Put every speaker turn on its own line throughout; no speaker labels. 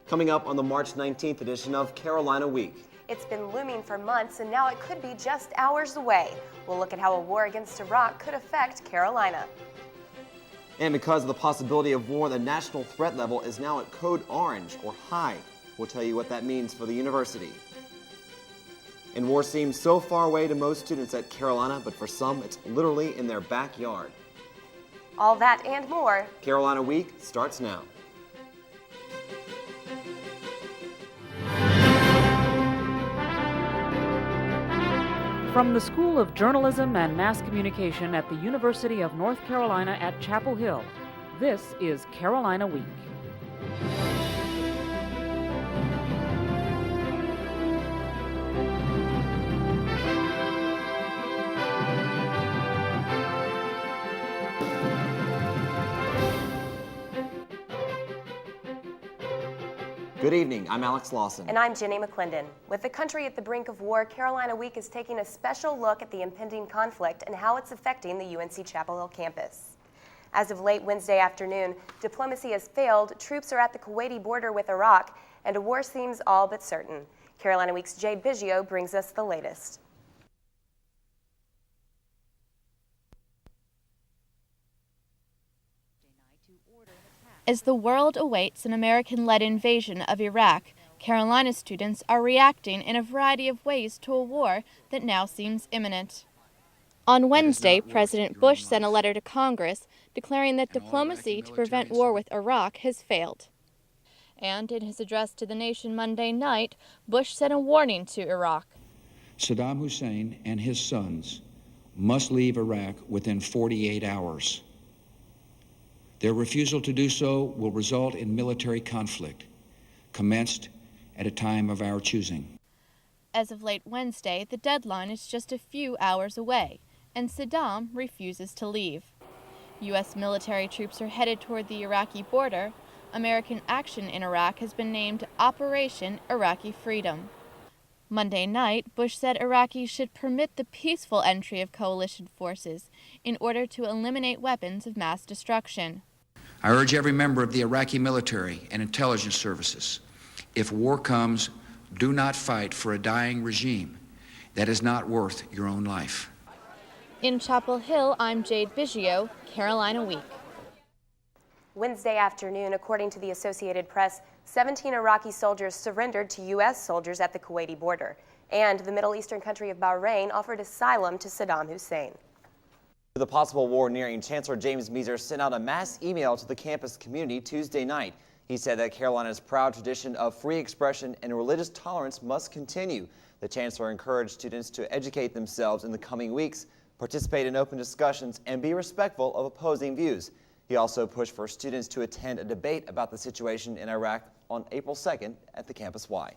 Coming up on the March 19th edition of Carolina Week.
It's been looming for months, and now it could be just hours away. We'll look at how a war against Iraq could affect Carolina.
And because of the possibility of war, the national threat level is now at code orange, or high. We'll tell you what that means for the university. And war seems so far away to most students at Carolina, but for some, it's literally in their backyard.
All that and more.
Carolina Week starts now.
From the School of Journalism and Mass Communication at the University of North Carolina at Chapel Hill, this is Carolina Week.
Good evening, I'm Alex Lawson.
And I'm Jenny McClendon. With the country at the brink of war, Carolina Week is taking a special look at the impending conflict and how it's affecting the UNC Chapel Hill campus. As of late Wednesday afternoon, diplomacy has failed, troops are at the Kuwaiti border with Iraq, and a war seems all but certain. Carolina Week's Jade Biggio brings us the latest.
As the world awaits an American-led invasion of Iraq, Carolina students are reacting in a variety of ways to a war that now seems imminent. On Wednesday, President Bush sent a letter to Congress declaring that diplomacy to prevent war with Iraq has failed. And in his address to the nation Monday night, Bush sent a warning to Iraq.
Saddam Hussein and his sons must leave Iraq within 48 hours. Their refusal to do so will result in military conflict, commenced at a time of our choosing.
As of late Wednesday, the deadline is just a few hours away, and Saddam refuses to leave. U.S. military troops are headed toward the Iraqi border. American action in Iraq has been named Operation Iraqi Freedom. Monday night, Bush said Iraqis should permit the peaceful entry of coalition forces in order to eliminate weapons of mass destruction.
I urge every member of the Iraqi military and intelligence services, if war comes, do not fight for a dying regime that is not worth your own life.
In Chapel Hill, I'm Jade Biggio, Carolina Week.
Wednesday afternoon, according to the Associated Press, 17 Iraqi soldiers surrendered to U.S. soldiers at the Kuwaiti border, and the Middle Eastern country of Bahrain offered asylum to Saddam Hussein.
With the possible war nearing, Chancellor James Measer sent out a mass email to the campus community Tuesday night. He said that Carolina's proud tradition of free expression and religious tolerance must continue. The chancellor encouraged students to educate themselves in the coming weeks, participate in open discussions, and be respectful of opposing views. He also pushed for students to attend a debate about the situation in Iraq on April 2nd at the Campus Y.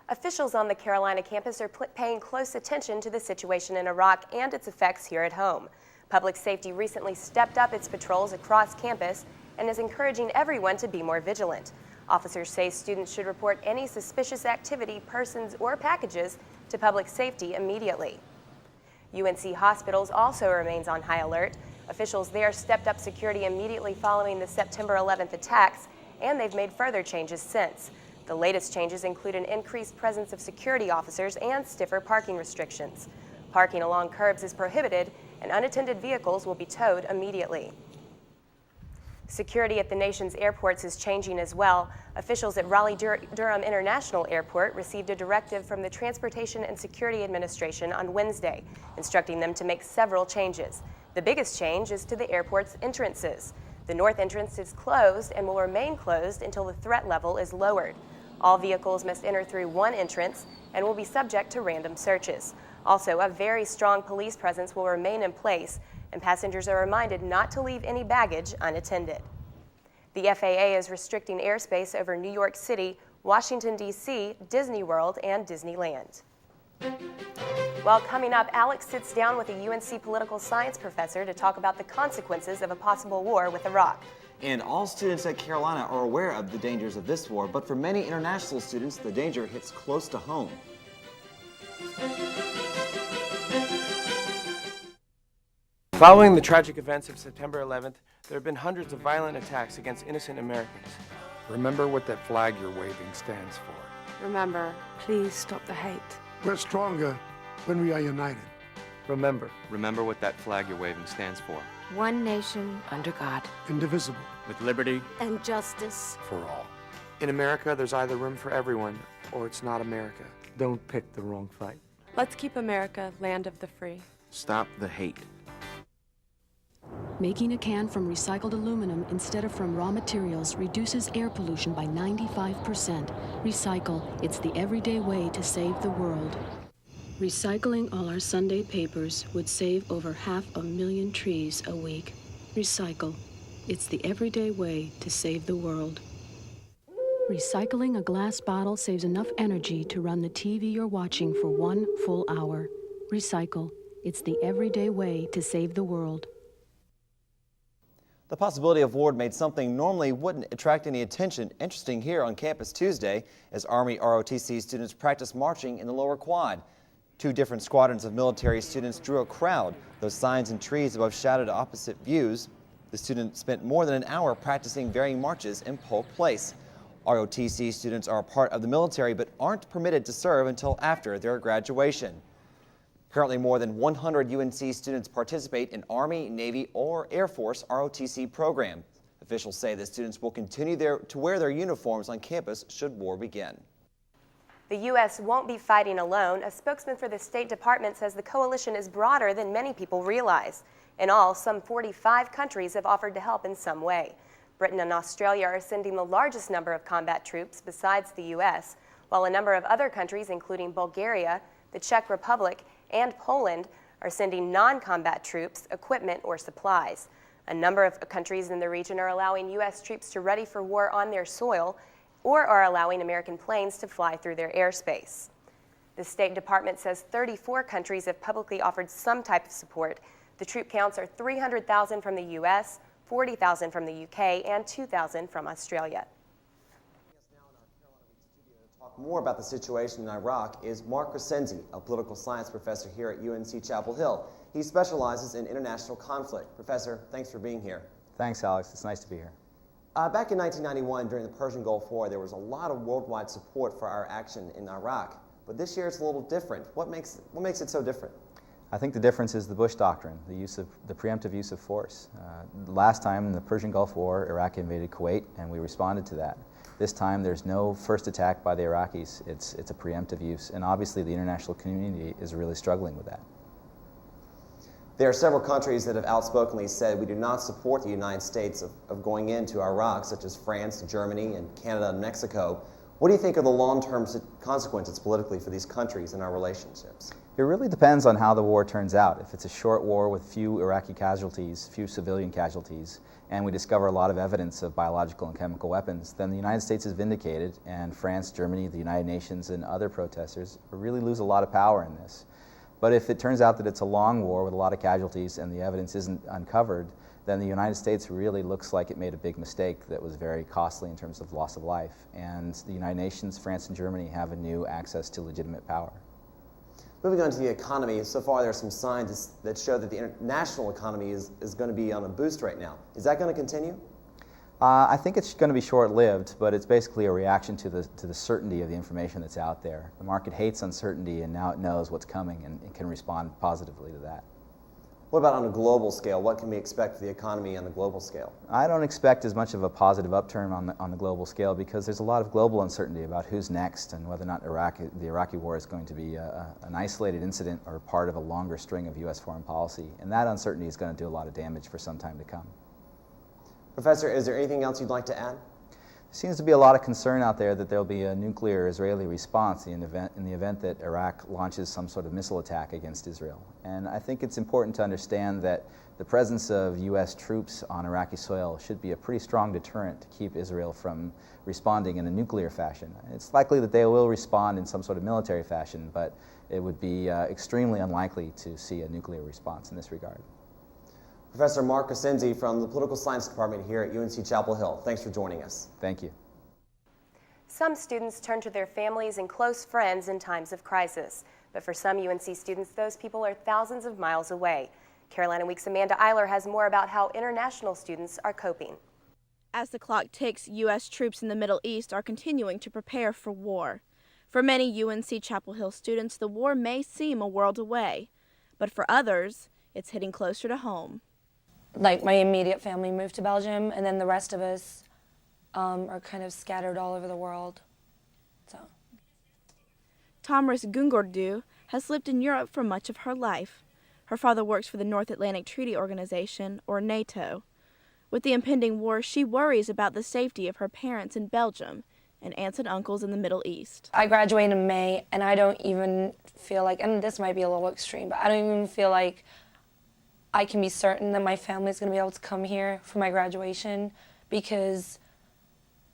Officials on the Carolina campus are paying close attention to the situation in Iraq and its effects here at home. Public safety recently stepped up its patrols across campus and is encouraging everyone to be more vigilant. Officers say students should report any suspicious activity, persons, or packages to public safety immediately. UNC Hospitals also remains on high alert. Officials there stepped up security immediately following the September 11th attacks, and they've made further changes since. The latest changes include an increased presence of security officers and stiffer parking restrictions. Parking along curbs is prohibited, and unattended vehicles will be towed immediately. Security at the nation's airports is changing as well. Officials at Raleigh-Durham International Airport received a directive from the Transportation and Security Administration on Wednesday, instructing them to make several changes. The biggest change is to the airport's entrances. The north entrance is closed and will remain closed until the threat level is lowered. All vehicles must enter through one entrance and will be subject to random searches. Also, a very strong police presence will remain in place, and passengers are reminded not to leave any baggage unattended. The FAA is restricting airspace over New York City, Washington, D.C., Disney World, and Disneyland. Well, coming up, Alex sits down with a UNC political science professor to talk about the consequences of a possible war with Iraq.
And all students at Carolina are aware of the dangers of this war, but for many international students, the danger hits close to home.
Following the tragic events of September 11th, there have been hundreds of violent attacks against innocent Americans. Remember what that flag you're waving stands for.
Remember, please stop the hate.
We're stronger when we are united.
Remember what that flag you're waving stands for.
One nation under God.
Indivisible.
With liberty
And justice.
for all.
In America, there's either room for everyone, or it's not America.
Don't pick the wrong fight.
Let's keep America land of the free.
Stop the hate.
Making a can from recycled aluminum instead of from raw materials reduces air pollution by 95%. Recycle, it's the everyday way to save the world. Recycling all our Sunday papers would save over 500,000 trees a week. Recycle, it's the everyday way to save the world. Recycling a glass bottle saves enough energy to run the TV you're watching for 1 full hour. Recycle, it's the everyday way to save the world.
The possibility of war made something normally wouldn't attract any attention interesting here on campus Tuesday as Army ROTC students practiced marching in the lower quad. 2 different squadrons of military students drew a crowd. Those signs and trees above shadowed opposite views. The students spent more than an hour practicing varying marches in Polk Place. ROTC students are a part of the military but aren't permitted to serve until after their graduation. Currently, more than 100 UNC students participate in Army, Navy, or Air Force ROTC programs. Officials say the students will continue to wear their uniforms on campus should war begin.
The U.S. won't be fighting alone. A spokesman for the State Department says the coalition is broader than many people realize. In all, some 45 countries have offered to help in some way. Britain and Australia are sending the largest number of combat troops besides the U.S., while a number of other countries, including Bulgaria, the Czech Republic, and Poland, are sending non-combat troops, equipment, or supplies. A number of countries in the region are allowing U.S. troops to ready for war on their soil or are allowing American planes to fly through their airspace. The State Department says 34 countries have publicly offered some type of support. The troop counts are 300,000 from the U.S., 40,000 from the U.K., and 2,000 from Australia.
Talk more about the situation in Iraq is Mark Crescenzi, a political science professor here at UNC Chapel Hill. He specializes in international conflict. Professor, thanks for being here.
Thanks, Alex. It's nice to be here.
Back in 1991, during the Persian Gulf War, there was a lot of worldwide support for our action in Iraq. But this year it's a little different. What makes it so different?
I think the difference is the Bush Doctrine, the preemptive use of force. Last time in the Persian Gulf War, Iraq invaded Kuwait, and we responded to that. This time, there's no first attack by the Iraqis. It's a preemptive use, and obviously the international community is really struggling with that.
There are several countries that have outspokenly said we do not support the United States of going into Iraq, such as France, Germany, and Canada and Mexico. What do you think are the long-term consequences politically for these countries and our relationships?
It really depends on how the war turns out. If it's a short war with few Iraqi casualties, few civilian casualties, and we discover a lot of evidence of biological and chemical weapons, then the United States is vindicated, and France, Germany, the United Nations, and other protesters really lose a lot of power in this. But if it turns out that it's a long war with a lot of casualties and the evidence isn't uncovered, then the United States really looks like it made a big mistake that was very costly in terms of loss of life. And the United Nations, France, and Germany have a new access to legitimate power.
Moving on to the economy, so far there are some signs that show that the international economy is going to be on a boost right now. Is that going to continue?
I think it's going to be short-lived, but it's basically a reaction to the certainty of the information that's out there. The market hates uncertainty, and now it knows what's coming, and it can respond positively to that.
What about on a global scale? What can we expect for the economy on the global scale?
I don't expect as much of a positive upturn on the global scale because there's a lot of global uncertainty about who's next and whether or not the Iraqi war is going to be an isolated incident or part of a longer string of U.S. foreign policy. And that uncertainty is going to do a lot of damage for some time to come.
Professor, is there anything else you'd like to add?
There seems to be a lot of concern out there that there'll be a nuclear Israeli response in the event that Iraq launches some sort of missile attack against Israel. And I think it's important to understand that the presence of U.S. troops on Iraqi soil should be a pretty strong deterrent to keep Israel from responding in a nuclear fashion. It's likely that they will respond in some sort of military fashion, but it would be extremely unlikely to see a nuclear response in this regard.
Professor Mark Crescenzi from the Political Science Department here at UNC Chapel Hill. Thanks for joining us.
Thank you.
Some students turn to their families and close friends in times of crisis. But for some UNC students, those people are thousands of miles away. Carolina Week's Amanda Eiler has more about how international students are coping.
As the clock ticks, U.S. troops in the Middle East are continuing to prepare for war. For many UNC Chapel Hill students, the war may seem a world away, but for others, it's hitting closer to home.
Like, my immediate family moved to Belgium, and then the rest of us are kind of scattered all over the world. So.
Tamris Gungordu has lived in Europe for much of her life. Her father works for the North Atlantic Treaty Organization, or NATO. With the impending war, she worries about the safety of her parents in Belgium and aunts and uncles in the Middle East.
I graduate in May, and I don't even feel like, and this might be a little extreme, but I don't even feel like I can be certain that my family's going to be able to come here for my graduation because,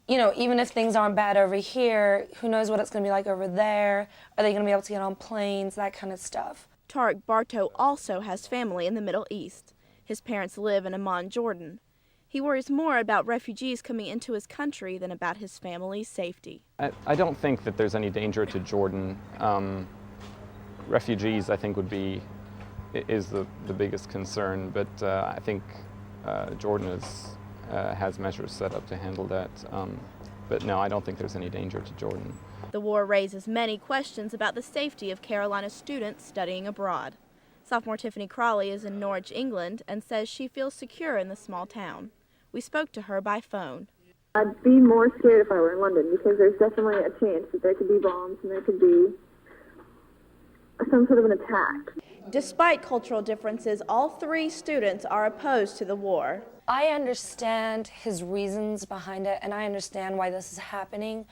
you know, even if things aren't bad over here, who knows what it's going to be like over there? Are they going to be able to get on planes? That kind of stuff.
Tarek Barto also has family in the Middle East. His parents live in Amman, Jordan. He worries more about refugees coming into his country than about his family's safety.
I don't think that there's any danger to Jordan. Refugees, I think, is the biggest concern, but I think Jordan has measures set up to handle that. But no, I don't think there's any danger to Jordan.
The war raises many questions about the safety of Carolina students studying abroad. Sophomore Tiffany Crawley is in Norwich, England, and says she feels secure in the small town. We spoke to her by phone.
I'd be more scared if I were in London because there's definitely a chance that there could be bombs and there could be some sort of an attack.
Despite cultural differences, all three students are opposed to the war.
I understand his reasons behind it, and I understand why this is happening.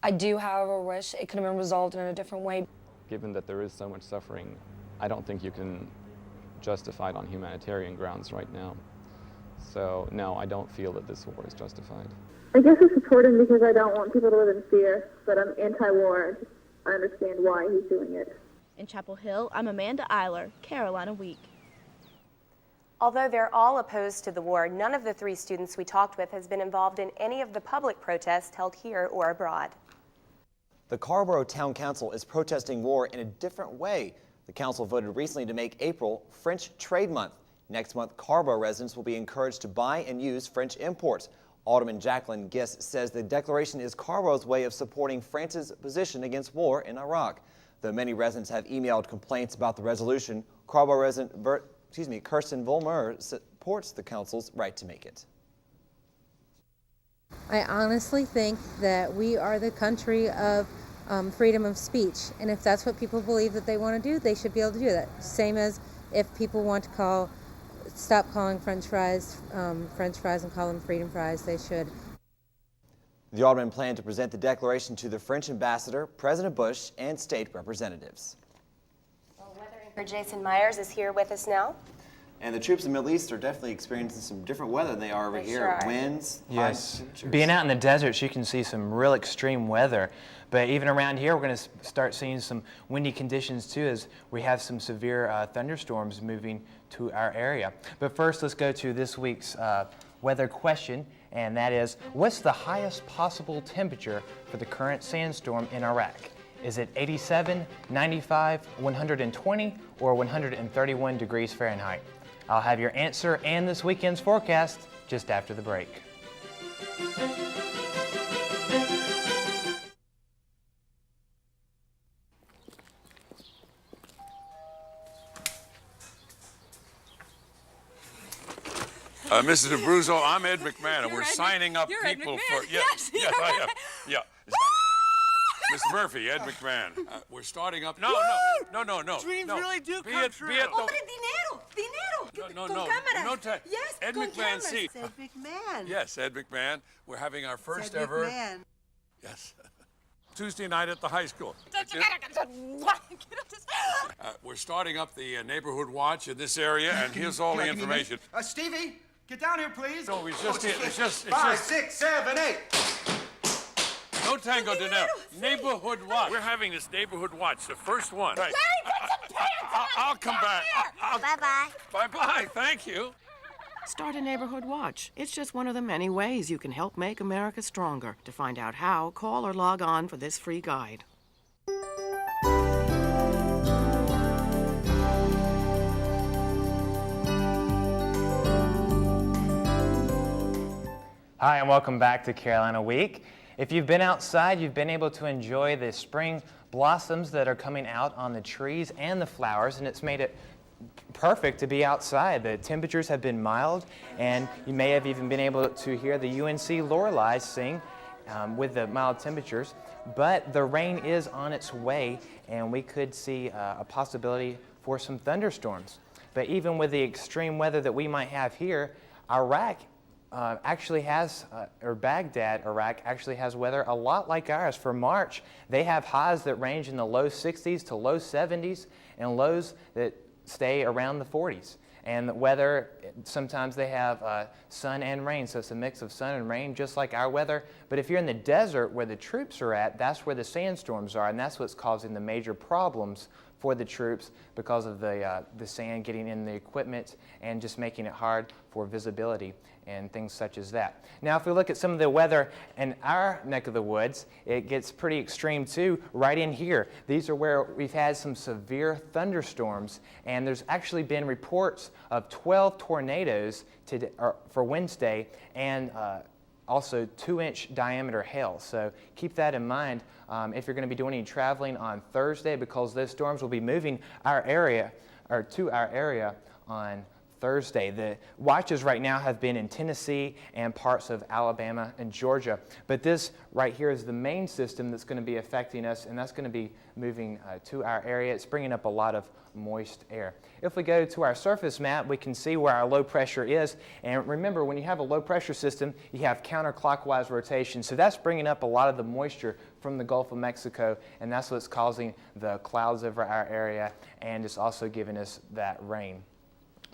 I do, however, wish it could have been resolved in a different way.
Given that there is so much suffering, I don't think you can justify it on humanitarian grounds right now. So, no, I don't feel that this war is justified.
I guess I support him because I don't want people to live in fear, but I'm anti-war. I understand why he's doing it.
In Chapel Hill, I'm Amanda Eiler, Carolina Week.
Although they're all opposed to the war, none of the three students we talked with has been involved in any of the public protests held here or abroad.
The Carrboro Town Council is protesting war in a different way. The council voted recently to make April French Trade Month. Next month, Carrboro residents will be encouraged to buy and use French imports. Alderman Jacqueline Giss says the declaration is Carrboro's way of supporting France's position against war in Iraq. Though many residents have emailed complaints about the resolution, Carrboro resident Kirsten Volmer supports the council's right to make it.
I honestly think that we are the country of freedom of speech, and if that's what people believe that they want to do, they should be able to do that. Same as if people want to stop calling French fries and call them freedom fries, they should.
The alderman planned to present the declaration to the French ambassador, President Bush, and state representatives.
Well, weather anchor Jason Myers is here with us now.
And the troops in the Middle East are definitely experiencing some different weather than they are over here. Sure are. Winds,
yes. Being out in the desert, you can see some real extreme weather. But even around here, we're going to start seeing some windy conditions too, as we have some severe thunderstorms moving to our area. But first, let's go to this week's weather question, and that is, what's the highest possible temperature for the current sandstorm in Iraq? Is it 87, 95, 120, or 131 degrees Fahrenheit? I'll have your answer and this weekend's forecast just after the break.
Mrs. Abruzzo, I'm Ed McMahon, and we're signing up people for... Yes, I am. Yeah. Miss Murphy, Ed McMahon. We're starting up... No.
Dreams really do come true.
No.
Yes,
Ed McMahon, see.
Ed McMahon.
Yes, Ed McMahon. We're having our first
Ed
ever...
McMahon.
Yes. Tuesday night at the high school. We're starting up the neighborhood watch in this area, and here's all the information.
Stevie, get down here, please.
No, it's just
5, 6, 7, 8.
No tango de now. Neighborhood watch. We're having this neighborhood watch, the first one. Right.
Larry, put some pants on.
I'll come back.
Bye-bye.
Bye-bye. Thank you.
Start a neighborhood watch. It's just one of the many ways you can help make America stronger. To find out how, call or log on for this free guide.
Hi, and welcome back to Carolina Week. If you've been outside, you've been able to enjoy the spring blossoms that are coming out on the trees and the flowers, and it's made it perfect to be outside. The temperatures have been mild, and you may have even been able to hear the UNC Lorelei sing with the mild temperatures. But the rain is on its way, and we could see a possibility for some thunderstorms. But even with the extreme weather that we might have here, Iraq actually has, or Baghdad, Iraq, actually has weather a lot like ours. For March, they have highs that range in the low 60s to low 70s and lows that stay around the 40s. And the weather, sometimes they have sun and rain, so it's a mix of sun and rain, just like our weather. But if you're in the desert where the troops are at, that's where the sandstorms are, and that's what's causing the major problems for the troops because of the sand getting in the equipment and just making it hard for visibility and things such as that. Now, if we look at some of the weather in our neck of the woods, it gets pretty extreme too right in here. These are where we've had some severe thunderstorms, and there's actually been reports of 12 tornadoes for Wednesday and also 2-inch diameter hail. So keep that in mind if you're going to be doing any traveling on Thursday, because those storms will be moving our area, or to our area on Thursday. The watches right now have been in Tennessee and parts of Alabama and Georgia. But this right here is the main system that's going to be affecting us, and that's going to be moving to our area. It's bringing up a lot of moist air. If we go to our surface map, we can see where our low pressure is. And remember, when you have a low pressure system, you have counterclockwise rotation. So that's bringing up a lot of the moisture from the Gulf of Mexico, and that's what's causing the clouds over our area, and it's also giving us that rain.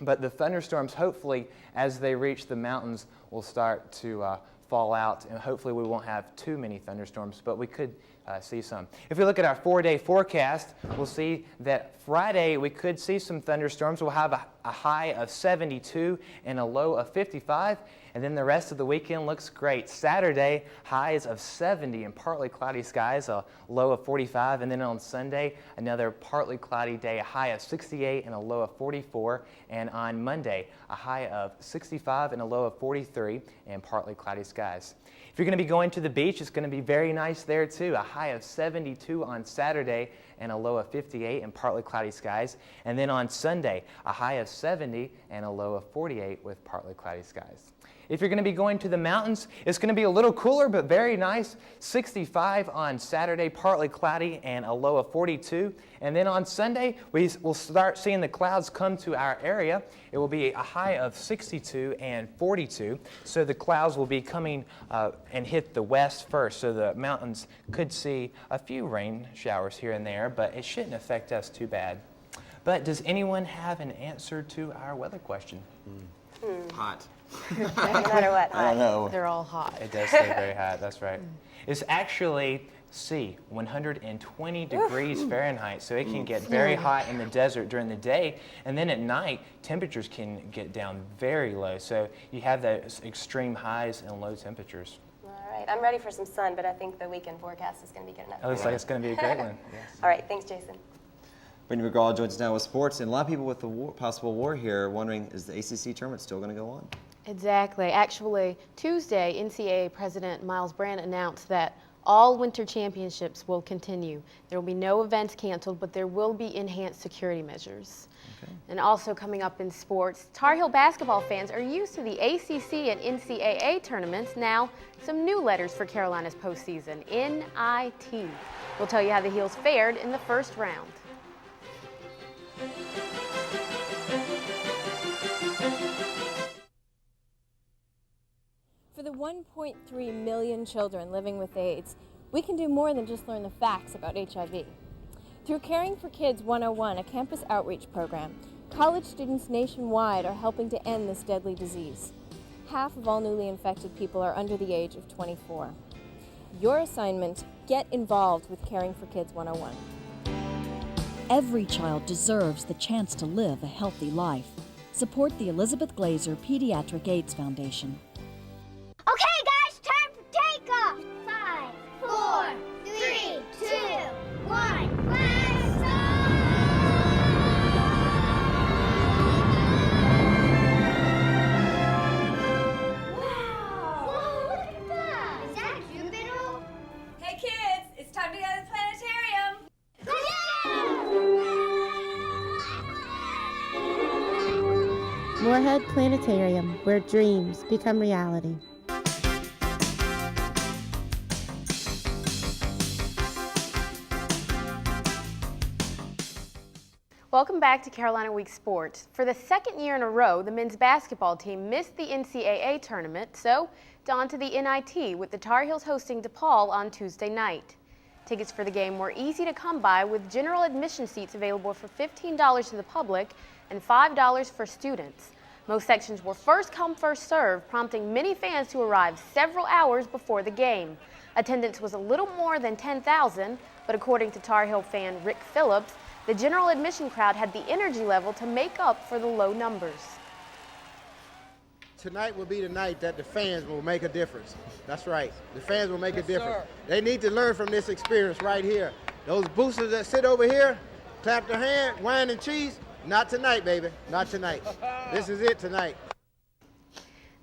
But the thunderstorms, hopefully, as they reach the mountains, will start to fall out, and hopefully we won't have too many thunderstorms, but we could see some. If we look at our 4-day forecast, we'll see that Friday we could see some thunderstorms. We'll have a high of 72 and a low of 55, and then the rest of the weekend looks great. Saturday, highs of 70 and partly cloudy skies, a low of 45, and then on Sunday, another partly cloudy day, a high of 68 and a low of 44, and on Monday, a high of 65 and a low of 43 and partly cloudy skies. If you're going to be going to the beach, it's going to be very nice there too. A high of 72 on Saturday and a low of 58 and partly cloudy skies. And then on Sunday, a high of 70 and a low of 48 with partly cloudy skies. If you're going to be going to the mountains, it's going to be a little cooler but very nice. 65 on Saturday, partly cloudy, and a low of 42. And then on Sunday, we'll start seeing the clouds come to our area. It will be a high of 62 and 42. So the clouds will be coming and hit the west first. So the mountains could see a few rain showers here and there, but it shouldn't affect us too bad. But does anyone have an answer to our weather question?
Hot.
No matter what,
I don't know.
They're all hot.
It does stay very hot, that's right. It's actually 120 degrees Fahrenheit, so it can get very hot in the desert during the day, and then at night, temperatures can get down very low, so you have those extreme highs and low temperatures.
All right, I'm ready for some sun, but I think the weekend forecast is going to be good enough.
It looks like it's going to be a great one. Yes.
All right, thanks, Jason.
Brittany McGraw joins us now with sports, and a lot of people with the possible war here are wondering, is the ACC tournament still going to go on?
Exactly. Actually, Tuesday, NCAA President Miles Brand announced that all winter championships will continue. There will be no events canceled, but there will be enhanced security measures. Okay. And also coming up in sports, Tar Heel basketball fans are used to the ACC and NCAA tournaments. Now, some new letters for Carolina's postseason, NIT. We'll tell you how the Heels fared in the first round.
For the 1.3 million children living with AIDS, we can do more than just learn the facts about HIV. Through Caring for Kids 101, a campus outreach program, college students nationwide are helping to end this deadly disease. Half of all newly infected people are under the age of 24. Your assignment, get involved with Caring for Kids 101.
Every child deserves the chance to live a healthy life. Support the Elizabeth Glaser Pediatric AIDS Foundation.
Okay, guys, time for takeoff. 5, 4, 3, 2, 1. Blast off! Wow!
Moorhead Planetarium, where dreams become reality.
Welcome back to Carolina Week Sports. For the second year in a row, the men's basketball team missed the NCAA tournament, so it's on to the NIT with the Tar Heels hosting DePaul on Tuesday night. Tickets for the game were easy to come by with general admission seats available for $15 to the public and $5 for students. Most sections were first come, first served, prompting many fans to arrive several hours before the game. Attendance was a little more than 10,000, but according to Tar Heel fan Rick Phillips, the general admission crowd had the energy level to make up for the low numbers.
Tonight will be the night that the fans will make a difference. That's right. The fans will make a difference. They need to learn from this experience right here. Those boosters that sit over here, clap their hand, wine and cheese, not tonight, baby. Not tonight. This is it tonight.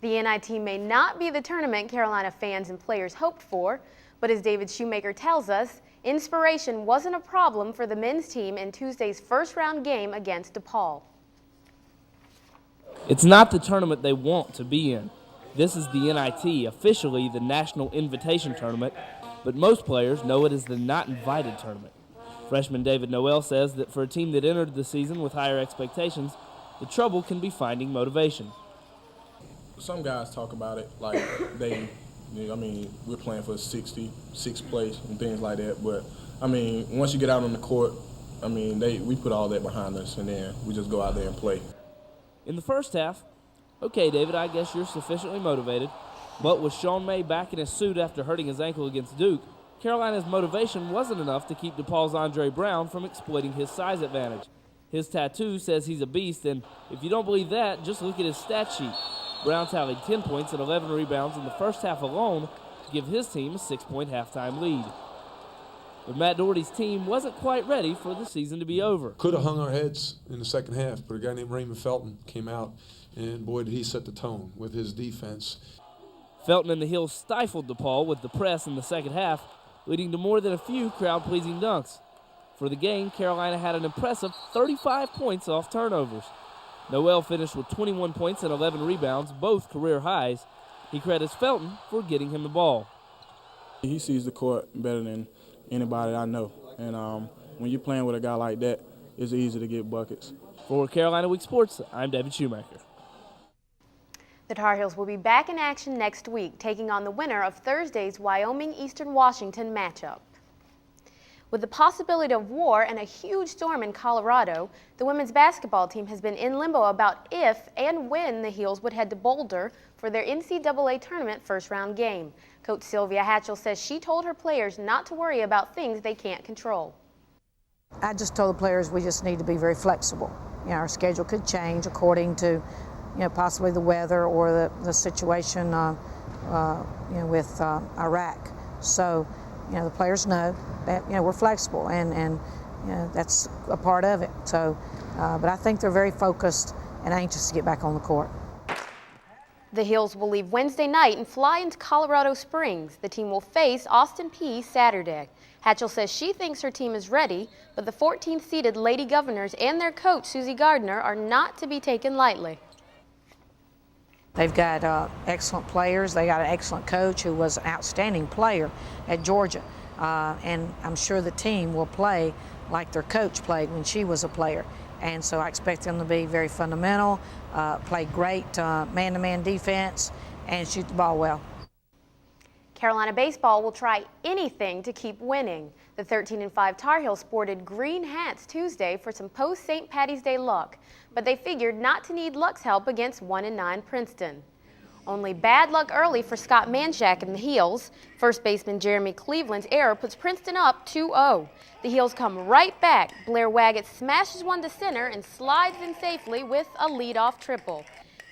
The NIT may not be the tournament Carolina fans and players hoped for, but as David Shoemaker tells us, inspiration wasn't a problem for the men's team in Tuesday's first-round game against DePaul.
It's not the tournament they want to be in. This is the NIT, officially the National Invitation Tournament, but most players know it as the Not Invited Tournament. Freshman David Noel says that for a team that entered the season with higher expectations, the trouble can be finding motivation.
Some guys talk about it like we're playing for 66th place and things like that. But, once you get out on the court, we put all that behind us, and then we just go out there and play.
In the first half, okay, David, I guess you're sufficiently motivated. But with Sean May back in his suit after hurting his ankle against Duke, Carolina's motivation wasn't enough to keep DePaul's Andre Brown from exploiting his size advantage. His tattoo says he's a beast, and if you don't believe that, just look at his stat sheet. Brown tallied 10 points and 11 rebounds in the first half alone to give his team a 6-point halftime lead. But Matt Doherty's team wasn't quite ready for the season to be over.
Could have hung our heads in the second half, but a guy named Raymond Felton came out, and boy, did he set the tone with his defense.
Felton and the Heels stifled DePaul with the press in the second half, leading to more than a few crowd-pleasing dunks. For the game, Carolina had an impressive 35 points off turnovers. Noel finished with 21 points and 11 rebounds, both career highs. He credits Felton for getting him the ball.
He sees the court better than anybody I know. And when you're playing with a guy like that, it's easy to get buckets.
For Carolina Week Sports, I'm David Shoemaker.
The Tar Heels will be back in action next week, taking on the winner of Thursday's Wyoming-Eastern Washington matchup. With the possibility of war and a huge storm in Colorado, the women's basketball team has been in limbo about if and when the Heels would head to Boulder for their NCAA tournament first-round game. Coach Sylvia Hatchell says she told her players not to worry about things they can't control.
I just told the players we just need to be very flexible. Our schedule could change according to, possibly the weather or the situation, with Iraq. So, the players know that, we're flexible and that's a part of it. So, but I think they're very focused and anxious to get back on the court.
The Heels will leave Wednesday night and fly into Colorado Springs. The team will face Austin Peay Saturday. Hatchell says she thinks her team is ready, but the 14th-seeded Lady Governors and their coach, Susie Gardner, are not to be taken lightly.
They've got excellent players. They got an excellent coach who was an outstanding player at Georgia. And I'm sure the team will play like their coach played when she was a player. And so I expect them to be very fundamental, play great man-to-man defense, and shoot the ball well.
Carolina baseball will try anything to keep winning. The 13-5 Tar Heels sported green hats Tuesday for some post-St. Patty's Day luck, but they figured not to need luck's help against 1-9 Princeton. Only bad luck early for Scott Manshak and the Heels. First baseman Jeremy Cleveland's error puts Princeton up 2-0. The Heels come right back. Blair Waggett smashes one to center and slides in safely with a leadoff triple.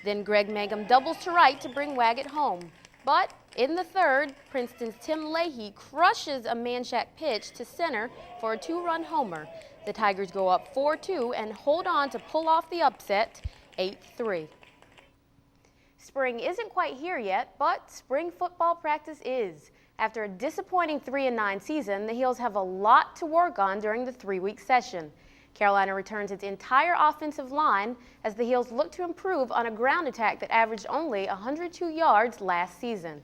Then Greg Mangum doubles to right to bring Waggett home. But in the third, Princeton's Tim Leahy crushes a Manshak pitch to center for a 2-run homer. The Tigers go up 4-2 and hold on to pull off the upset 8-3. Spring isn't quite here yet, but spring football practice is. After a disappointing 3-9 season, the Heels have a lot to work on during the 3-week session. Carolina returns its entire offensive line as the Heels look to improve on a ground attack that averaged only 102 yards last season.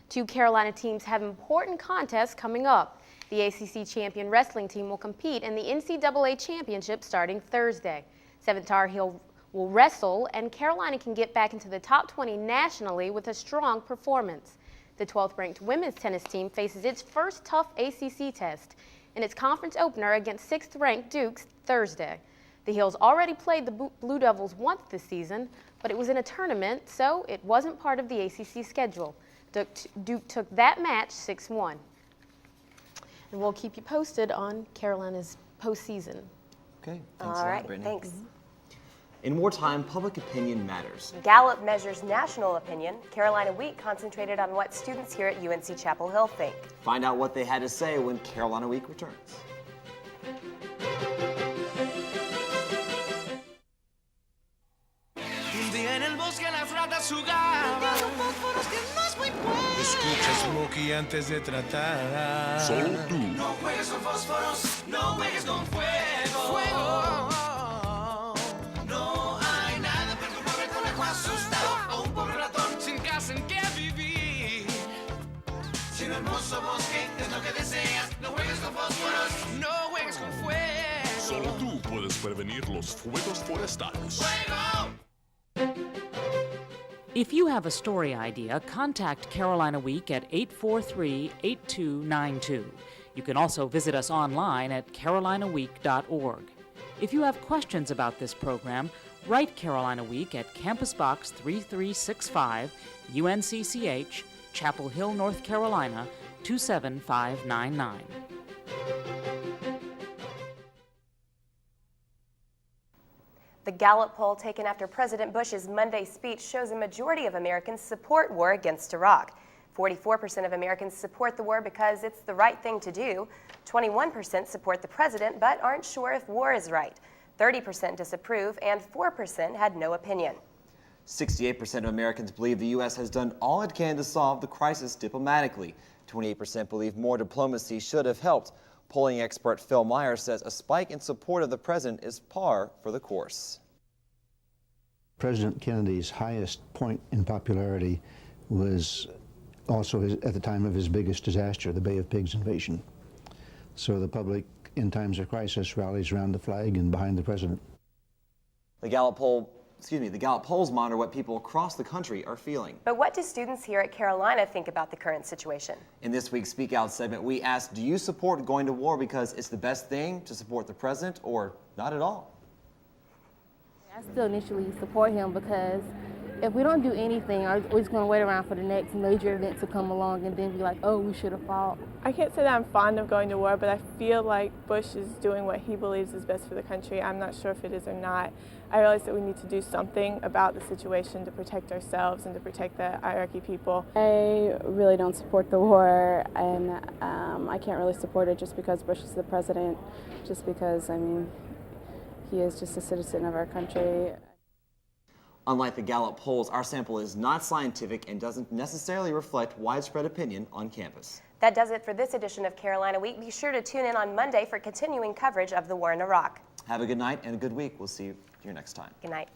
Two Carolina teams have important contests coming up. The ACC champion wrestling team will compete in the NCAA championship starting Thursday. 7th Tar Heel will wrestle, and Carolina can get back into the top 20 nationally with a strong performance. The 12th ranked women's tennis team faces its first tough ACC test in its conference opener against 6th ranked Duke Thursday. The Heels already played the Blue Devils once this season, but it was in a tournament, so it wasn't part of the ACC schedule. Duke took that match 6-1. And we'll keep you posted on Carolina's postseason.
Okay, thanks a lot, Brittany.
Thanks.
In wartime, public opinion matters.
Gallup measures national opinion. Carolina Week concentrated on what students here at UNC Chapel Hill think.
Find out what they had to say when Carolina Week returns.
Escucha Smokey antes de tratar.
Solo tú.
No juegues con fósforos, no juegues con fuego. No hay nada perturbable con el asustado a un pobre ratón sin casa en que vivir. Si un hermoso bosque es lo que deseas, no juegues con fósforos, no juegues con fuego.
Solo tú puedes prevenir los fuegos forestales.
¡Fuego!
If you have a story idea, contact Carolina Week at 843-8292. You can also visit us online at carolinaweek.org. If you have questions about this program, write Carolina Week at Campus Box 3365, UNCCH, Chapel Hill, North Carolina, 27599.
The Gallup poll taken after President Bush's Monday speech shows a majority of Americans support war against Iraq. 44% of Americans support the war because it's the right thing to do. 21% support the president but aren't sure if war is right. 30% disapprove, and 4% had no opinion.
68% of Americans believe the U.S. has done all it can to solve the crisis diplomatically. 28% believe more diplomacy should have helped. Polling expert Phil Meyer says a spike in support of the president is par for the course.
President Kennedy's highest point in popularity was also at the time of his biggest disaster, the Bay of Pigs invasion. So the public, in times of crisis, rallies around the flag and behind the president.
The Gallup polls monitor what people across the country are feeling.
But what do students here at Carolina think about the current situation?
In this week's Speak Out segment, we asked, do you support going to war because it's the best thing to support the president, or not at all?
I still initially support him because if we don't do anything, we're just going to wait around for the next major event to come along and then be like, oh, we should have fought.
I can't say that I'm fond of going to war, but I feel like Bush is doing what he believes is best for the country. I'm not sure if it is or not. I realize that we need to do something about the situation to protect ourselves and to protect the Iraqi people.
I really don't support the war, and I can't really support it just because Bush is the president, just because, I mean, he is just a citizen of our country.
Unlike the Gallup polls, our sample is not scientific and doesn't necessarily reflect widespread opinion on campus.
That does it for this edition of Carolina Week. Be sure to tune in on Monday for continuing coverage of the war in Iraq.
Have a good night and a good week. We'll see you here next time.
Good night.